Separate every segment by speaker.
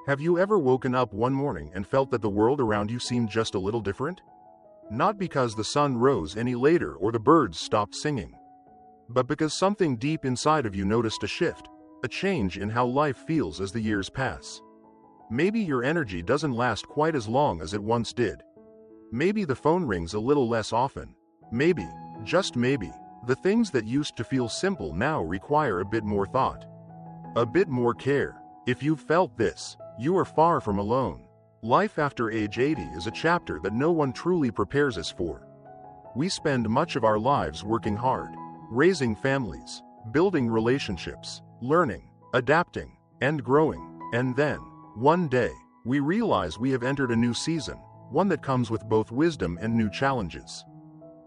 Speaker 1: Have you ever woken up one morning and felt that the world around you seemed just a little different? Not because the sun rose any later or the birds stopped singing, but because something deep inside of you noticed a shift, a change in how life feels as the years pass. Maybe your energy doesn't last quite as long as it once did. Maybe the phone rings a little less often. Maybe, just maybe, the things that used to feel simple now require a bit more thought, a bit more care. If you've felt this, you are far from alone. Life after age 80 is a chapter that no one truly prepares us for. We spend much of our lives working hard, raising families, building relationships, learning, adapting, and growing. And then, one day, we realize we have entered a new season, one that comes with both wisdom and new challenges.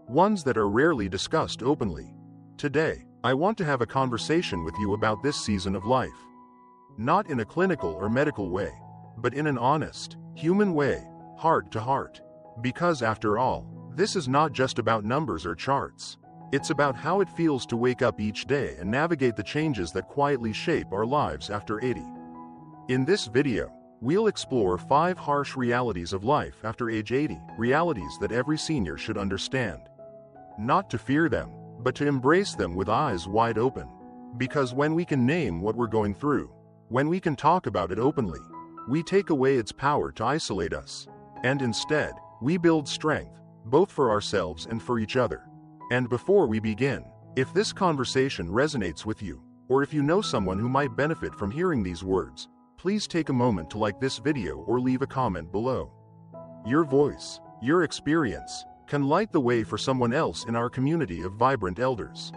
Speaker 1: Ones that are rarely discussed openly. Today, I want to have a conversation with you about this season of life. Not in a clinical or medical way, but in an honest, human way, heart to heart. Because after all, this is not just about numbers or charts. It's about how it feels to wake up each day and navigate the changes that quietly shape our lives after 80. In this video, we'll explore 5 harsh realities of life after age 80, realities that every senior should understand. Not to fear them, but to embrace them with eyes wide open. Because when we can name what we're going through, when we can talk about it openly, we take away its power to isolate us. And instead, we build strength, both for ourselves and for each other. And before we begin, if this conversation resonates with you, or if you know someone who might benefit from hearing these words, please take a moment to like this video or leave a comment below. Your voice, your experience, can light the way for someone else in our community of vibrant elders.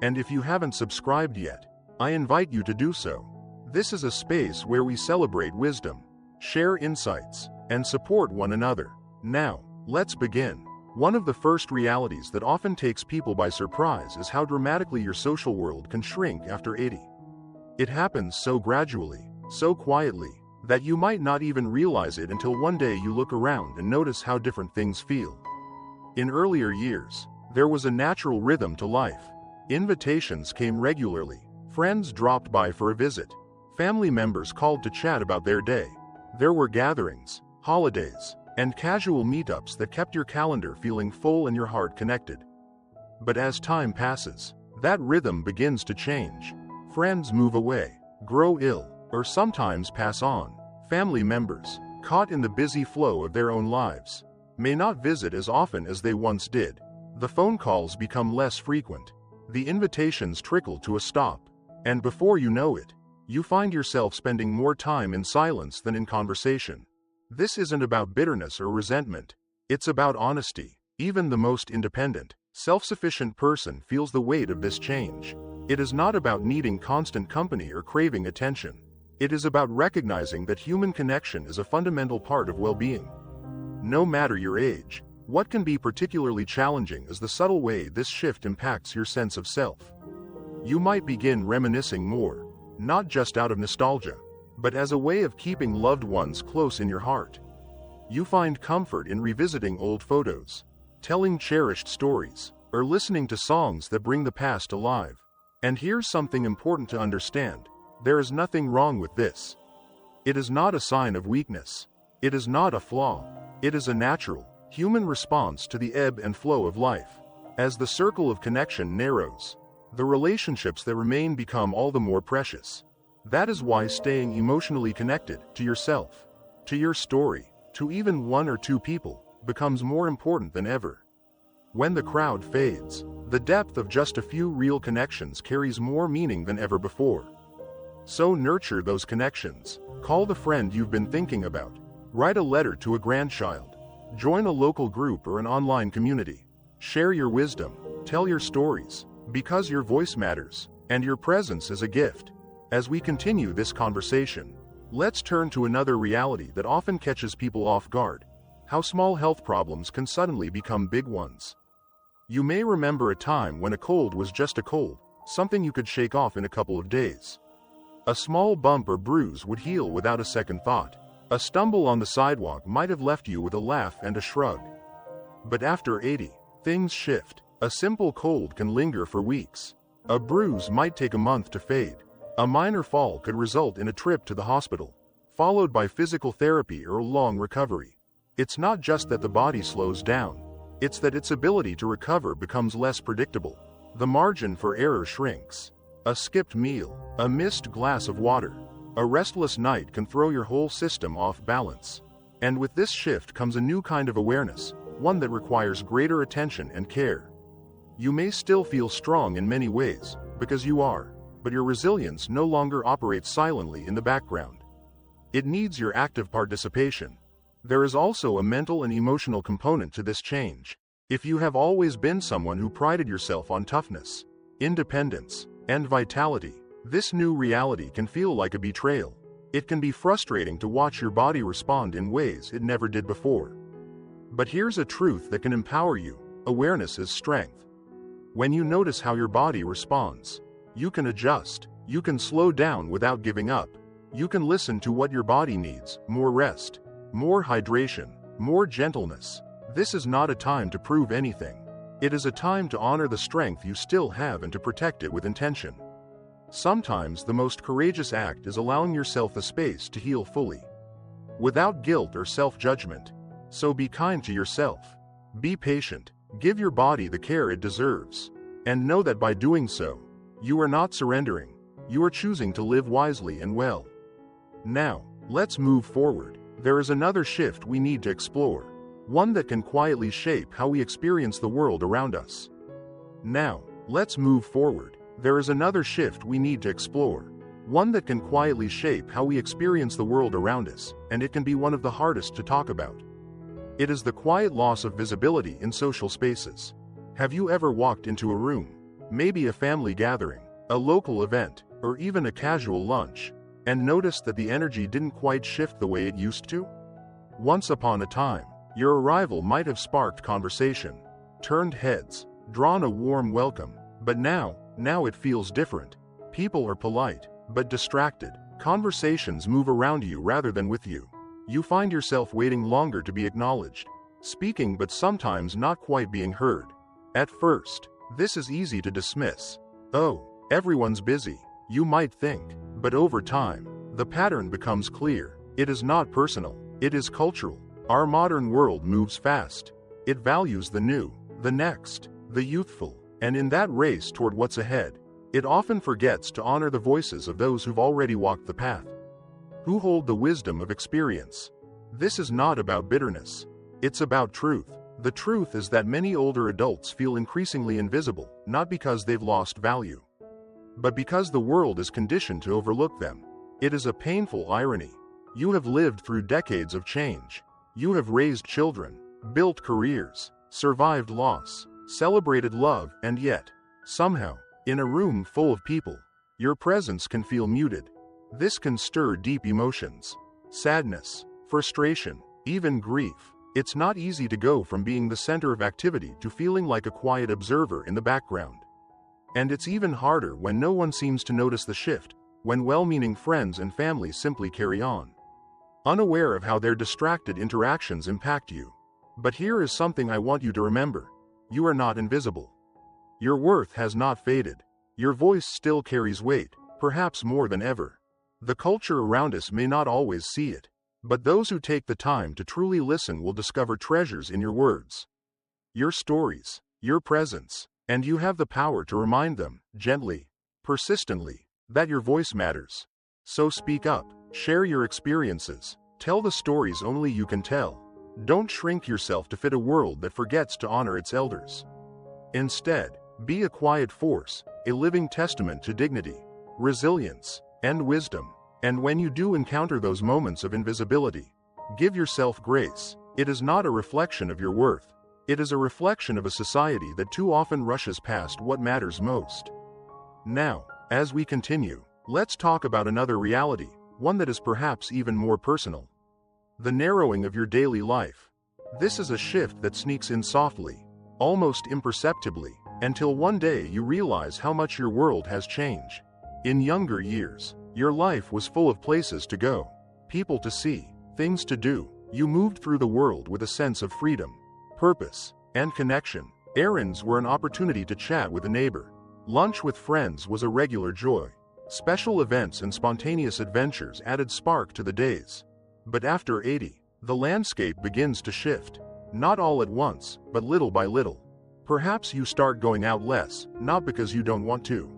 Speaker 1: And if you haven't subscribed yet, I invite you to do so. This is a space where we celebrate wisdom, share insights, and support one another. Now, let's begin. One of the first realities that often takes people by surprise is how dramatically your social world can shrink after 80. It happens so gradually, so quietly, that you might not even realize it until one day you look around and notice how different things feel. In earlier years, there was a natural rhythm to life. Invitations came regularly, friends dropped by for a visit, family members called to chat about their day. There were gatherings, holidays, and casual meetups that kept your calendar feeling full and your heart connected. But as time passes, that rhythm begins to change. Friends move away, grow ill, or sometimes pass on. Family members, caught in the busy flow of their own lives, may not visit as often as they once did. The phone calls become less frequent. The invitations trickle to a stop. And before you know it, you find yourself spending more time in silence than in conversation. This isn't about bitterness or resentment. It's about honesty. Even the most independent, self-sufficient person feels the weight of this change. It is not about needing constant company or craving attention. It is about recognizing that human connection is a fundamental part of well-being. No matter your age, what can be particularly challenging is the subtle way this shift impacts your sense of self. You might begin reminiscing more, not just out of nostalgia, but as a way of keeping loved ones close in your heart. You find comfort in revisiting old photos, telling cherished stories, or listening to songs that bring the past alive. And here's something important to understand. There is nothing wrong with this. It is not a sign of weakness. It is not a flaw. It is a natural, human response to the ebb and flow of life. As the circle of connection narrows, the relationships that remain become all the more precious. That is why staying emotionally connected to yourself, to your story, to even one or two people, becomes more important than ever. When the crowd fades, the depth of just a few real connections carries more meaning than ever before. So nurture those connections. Call the friend you've been thinking about. Write a letter to a grandchild. Join a local group or an online community. Share your wisdom. Tell your stories. Because your voice matters, and your presence is a gift. As we continue this conversation, let's turn to another reality that often catches people off guard: how small health problems can suddenly become big ones. You may remember a time when a cold was just a cold, something you could shake off in a couple of days. A small bump or bruise would heal without a second thought. A stumble on the sidewalk might have left you with a laugh and a shrug. But after 80, things shift. A simple cold can linger for weeks. A bruise might take a month to fade. A minor fall could result in a trip to the hospital. followed by physical therapy or long recovery. It's not just that the body slows down, it's that its ability to recover becomes less predictable. The margin for error shrinks. A skipped meal, a missed glass of water, a restless night can throw your whole system off balance. And with this shift comes a new kind of awareness, one that requires greater attention and care. You may still feel strong in many ways, because you are, but your resilience no longer operates silently in the background. It needs your active participation. There is also a mental and emotional component to this change. If you have always been someone who prided yourself on toughness, independence, and vitality, this new reality can feel like a betrayal. It can be frustrating to watch your body respond in ways it never did before. But here's a truth that can empower you: awareness is strength. When you notice how your body responds, you can adjust, you can slow down without giving up, you can listen to what your body needs: more rest, more hydration, more gentleness. This is not a time to prove anything. It is a time to honor the strength you still have and to protect it with intention. Sometimes the most courageous act is allowing yourself the space to heal fully, without guilt or self-judgment. So be kind to yourself. Be patient. Give your body the care it deserves. And know that by doing so, you are not surrendering. You are choosing to live wisely and well. Now, let's move forward. There is another shift we need to explore, one that can quietly shape how we experience the world around us. Now, let's move forward. There is another shift we need to explore, one that can quietly shape how we experience the world around us, and it can be one of the hardest to talk about. It is the quiet loss of visibility in social spaces. Have you ever walked into a room, maybe a family gathering, a local event, or even a casual lunch, and noticed that the energy didn't quite shift the way it used to? Once upon a time, your arrival might have sparked conversation, turned heads, drawn a warm welcome, but now it feels different. People are polite, but distracted. Conversations move around you rather than with you. You find yourself waiting longer to be acknowledged, speaking but sometimes not quite being heard. At first, this is easy to dismiss. Oh, everyone's busy, you might think, but over time, the pattern becomes clear. It is not personal, it is cultural. Our modern world moves fast. It values the new, the next, the youthful, and in that race toward what's ahead, it often forgets to honor the voices of those who've already walked the path, who hold the wisdom of experience. This is not about bitterness. It's about truth. The truth is that many older adults feel increasingly invisible, not because they've lost value, but because the world is conditioned to overlook them. It is a painful irony. You have lived through decades of change. You have raised children, built careers, survived loss, celebrated love, and yet, somehow, in a room full of people, your presence can feel muted. This can stir deep emotions: sadness, frustration, even grief. It's not easy to go from being the center of activity to feeling like a quiet observer in the background. And it's even harder when no one seems to notice the shift, when well-meaning friends and family simply carry on, unaware of how their distracted interactions impact you. But here is something I want you to remember. You are not invisible. Your worth has not faded. Your voice still carries weight, perhaps more than ever. The culture around us may not always see it, but those who take the time to truly listen will discover treasures in your words, your stories, your presence, and you have the power to remind them, gently, persistently, that your voice matters. So speak up, share your experiences, tell the stories only you can tell. Don't shrink yourself to fit a world that forgets to honor its elders. Instead, be a quiet force, a living testament to dignity, resilience, and wisdom. And when you do encounter those moments of invisibility, give yourself grace. It is not a reflection of your worth. It is a reflection of a society that too often rushes past what matters most. Now, as we continue, let's talk about another reality, one that is perhaps even more personal: the narrowing of your daily life. This is a shift that sneaks in softly, almost imperceptibly, until one day you realize how much your world has changed. In younger years, your life was full of places to go, people to see, things to do. You moved through the world with a sense of freedom, purpose, and connection. Errands were an opportunity to chat with a neighbor. Lunch with friends was a regular joy. Special events and spontaneous adventures added spark to the days. But after 80, the landscape begins to shift. Not all at once, but little by little. Perhaps you start going out less, not because you don't want to,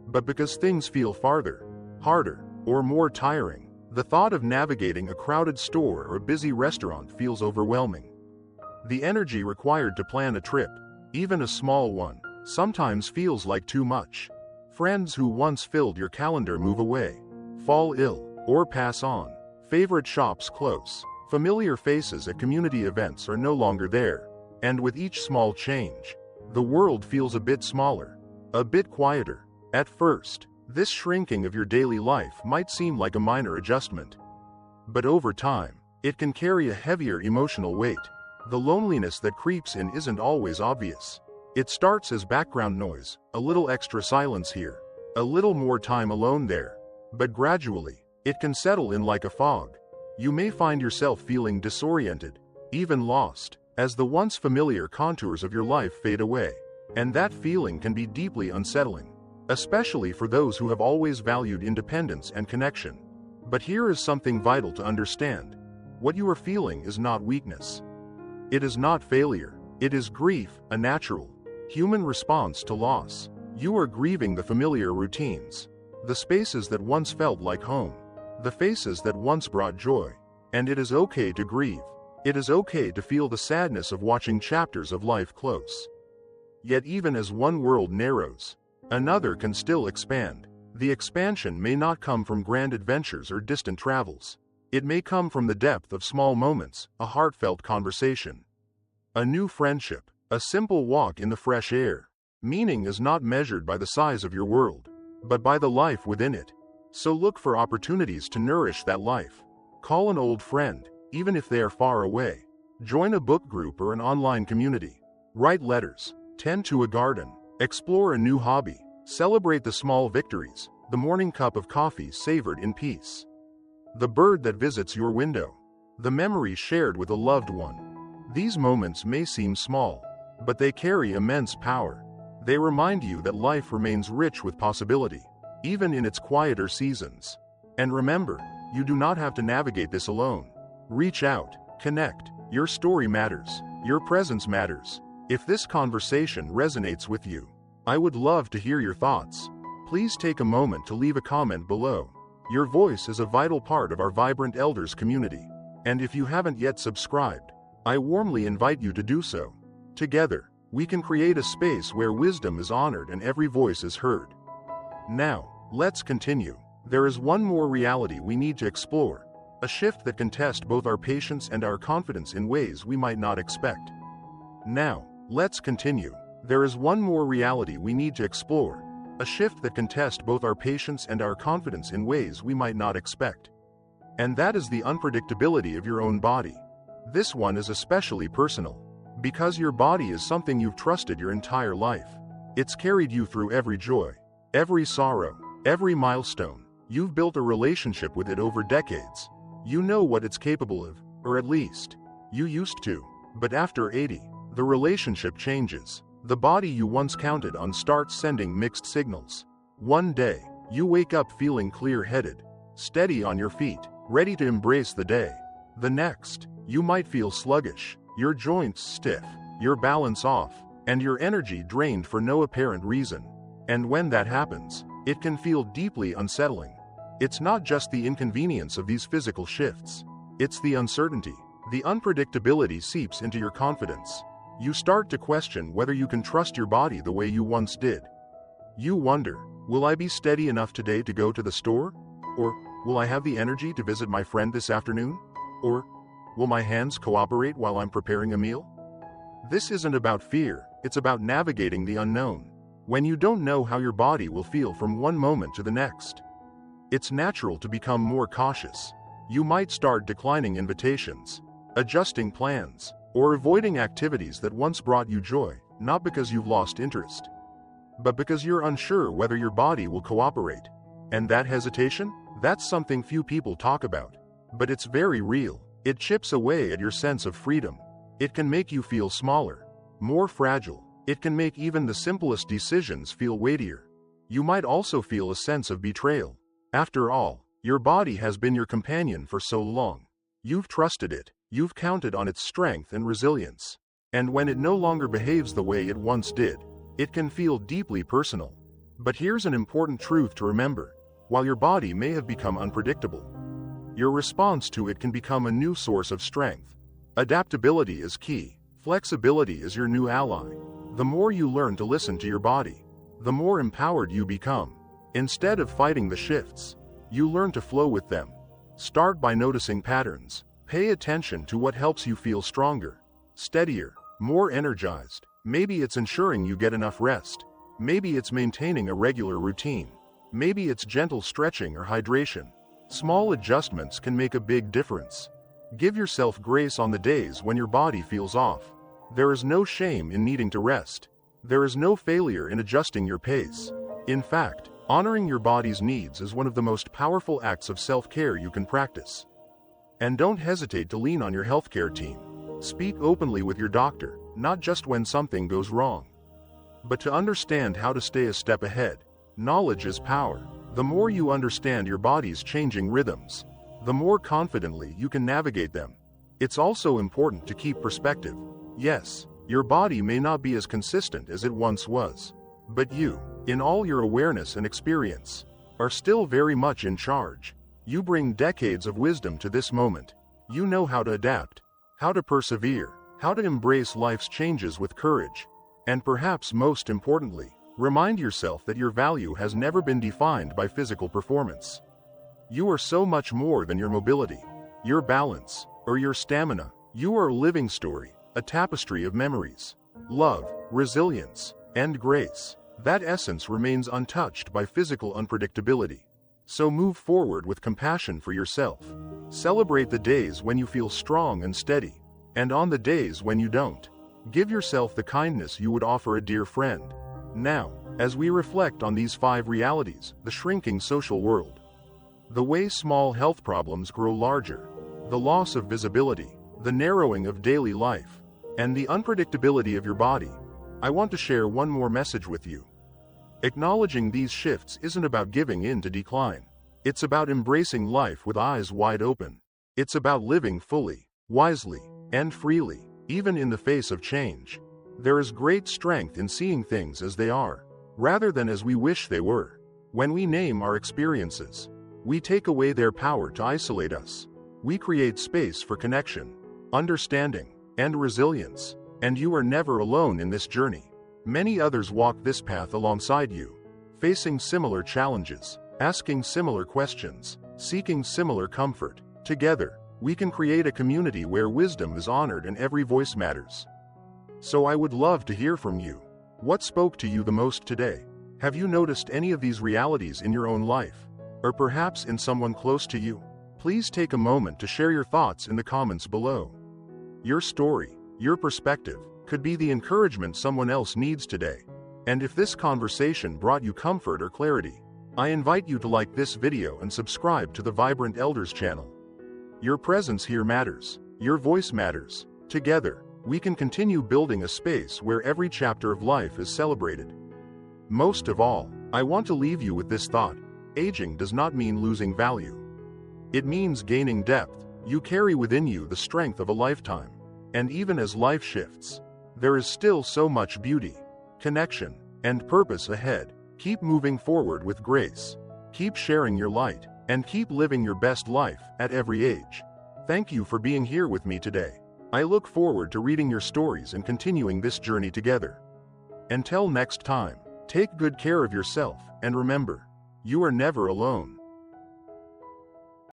Speaker 1: but because things feel farther, harder, or more tiring. The thought of navigating a crowded store or a busy restaurant feels overwhelming. The energy required to plan a trip, even a small one, sometimes feels like too much. Friends who once filled your calendar move away, fall ill, or pass on. Favorite shops close. Familiar faces at community events are no longer there. And with each small change, the world feels a bit smaller, a bit quieter. At first, this shrinking of your daily life might seem like a minor adjustment. But over time, it can carry a heavier emotional weight. The loneliness that creeps in isn't always obvious. It starts as background noise, a little extra silence here, a little more time alone there. But gradually, it can settle in like a fog. You may find yourself feeling disoriented, even lost, as the once familiar contours of your life fade away. And that feeling can be deeply unsettling, especially for those who have always valued independence and connection. But here is something vital to understand. What you are feeling is not weakness. It is not failure. It is grief, a natural, human response to loss. You are grieving the familiar routines, the spaces that once felt like home, the faces that once brought joy. And it is okay to grieve. It is okay to feel the sadness of watching chapters of life close. Yet even as one world narrows, another can still expand. The expansion may not come from grand adventures or distant travels. It may come from the depth of small moments, a heartfelt conversation, a new friendship, a simple walk in the fresh air. Meaning is not measured by the size of your world, but by the life within it. So look for opportunities to nourish that life. Call an old friend, even if they are far away. Join a book group or an online community. Write letters, tend to a garden, explore a new hobby, celebrate the small victories, the morning cup of coffee savored in peace, the bird that visits your window, the memory shared with a loved one. These moments may seem small, but they carry immense power. They remind you that life remains rich with possibility, even in its quieter seasons. And remember, you do not have to navigate this alone. Reach out, connect. Your story matters. Your presence matters. If this conversation resonates with you, I would love to hear your thoughts. Please take a moment to leave a comment below. Your voice is a vital part of our vibrant elders community. And if you haven't yet subscribed, I warmly invite you to do so. Together, we can create a space where wisdom is honored and every voice is heard. Now, let's continue. There is one more reality we need to explore, a shift that can test both our patience and our confidence in ways we might not expect. Now, let's continue. There is one more reality we need to explore, a shift that can test both our patience and our confidence in ways we might not expect. And that is the unpredictability of your own body. This one is especially personal, because your body is something you've trusted your entire life. It's carried you through every joy, every sorrow, every milestone. You've built a relationship with it over decades. You know what it's capable of, or at least, you used to. But after 80, the relationship changes. The body you once counted on starts sending mixed signals. One day, you wake up feeling clear-headed, steady on your feet, ready to embrace the day. The next, you might feel sluggish, your joints stiff, your balance off, and your energy drained for no apparent reason. And when that happens, it can feel deeply unsettling. It's not just the inconvenience of these physical shifts. It's the uncertainty. The unpredictability seeps into your confidence. You start to question whether you can trust your body the way you once did. You wonder, will I be steady enough today to go to the store? Or, will I have the energy to visit my friend this afternoon? Or, will my hands cooperate while I'm preparing a meal? This isn't about fear, it's about navigating the unknown. When you don't know how your body will feel from one moment to the next, it's natural to become more cautious. You might start declining invitations, adjusting plans, or avoiding activities that once brought you joy, not because you've lost interest, but because you're unsure whether your body will cooperate. And that hesitation? That's something few people talk about. But it's very real. It chips away at your sense of freedom. It can make you feel smaller, more fragile. It can make even the simplest decisions feel weightier. You might also feel a sense of betrayal. After all, your body has been your companion for so long. You've trusted it, you've counted on its strength and resilience. And when it no longer behaves the way it once did, it can feel deeply personal. But here's an important truth to remember. While your body may have become unpredictable, your response to it can become a new source of strength. Adaptability is key. Flexibility is your new ally. The more you learn to listen to your body, the more empowered you become. Instead of fighting the shifts, you learn to flow with them. Start by noticing patterns. Pay attention to what helps you feel stronger, steadier, more energized. Maybe it's ensuring you get enough rest. Maybe it's maintaining a regular routine. Maybe it's gentle stretching or hydration. Small adjustments can make a big difference. Give yourself grace on the days when your body feels off. There is no shame in needing to rest. There is no failure in adjusting your pace. In fact, honoring your body's needs is one of the most powerful acts of self-care you can practice. And don't hesitate to lean on your healthcare team. Speak openly with your doctor, not just when something goes wrong, but to understand how to stay a step ahead. Knowledge is power. The more you understand your body's changing rhythms, the more confidently you can navigate them. It's also important to keep perspective. Yes, your body may not be as consistent as it once was, but you, in all your awareness and experience, are still very much in charge. You bring decades of wisdom to this moment. You know how to adapt, how to persevere, how to embrace life's changes with courage. And perhaps most importantly, remind yourself that your value has never been defined by physical performance. You are so much more than your mobility, your balance, or your stamina. You are a living story, a tapestry of memories, love, resilience, and grace. That essence remains untouched by physical unpredictability. So move forward with compassion for yourself. Celebrate the days when you feel strong and steady, and on the days when you don't, give yourself the kindness you would offer a dear friend. Now, as we reflect on these 5 realities, the shrinking social world, the way small health problems grow larger, the loss of visibility, the narrowing of daily life, and the unpredictability of your body, I want to share one more message with you. Acknowledging these shifts isn't about giving in to decline. It's about embracing life with eyes wide open. It's about living fully, wisely, and freely, even in the face of change. There is great strength in seeing things as they are, rather than as we wish they were. When we name our experiences, we take away their power to isolate us. We create space for connection, understanding, and resilience. And you are never alone in this journey. Many others walk this path alongside you, facing similar challenges, asking similar questions, seeking similar comfort. Together, we can create a community where wisdom is honored and every voice matters. So I would love to hear from you. What spoke to you the most today? Have you noticed any of these realities in your own life, or perhaps in someone close to you? Please take a moment to share your thoughts in the comments below. Your story, your perspective, could be the encouragement someone else needs today. And if this conversation brought you comfort or clarity, I invite you to like this video and subscribe to the Vibrant Elders channel. Your presence here matters. Your voice matters. Together, we can continue building a space where every chapter of life is celebrated. Most of all, I want to leave you with this thought. Aging does not mean losing value. It means gaining depth. You carry within you the strength of a lifetime. And even as life shifts, there is still so much beauty, connection, and purpose ahead. Keep moving forward with grace. Keep sharing your light, and keep living your best life at every age. Thank you for being here with me today. I look forward to reading your stories and continuing this journey together. Until next time, take good care of yourself, and remember, you are never alone.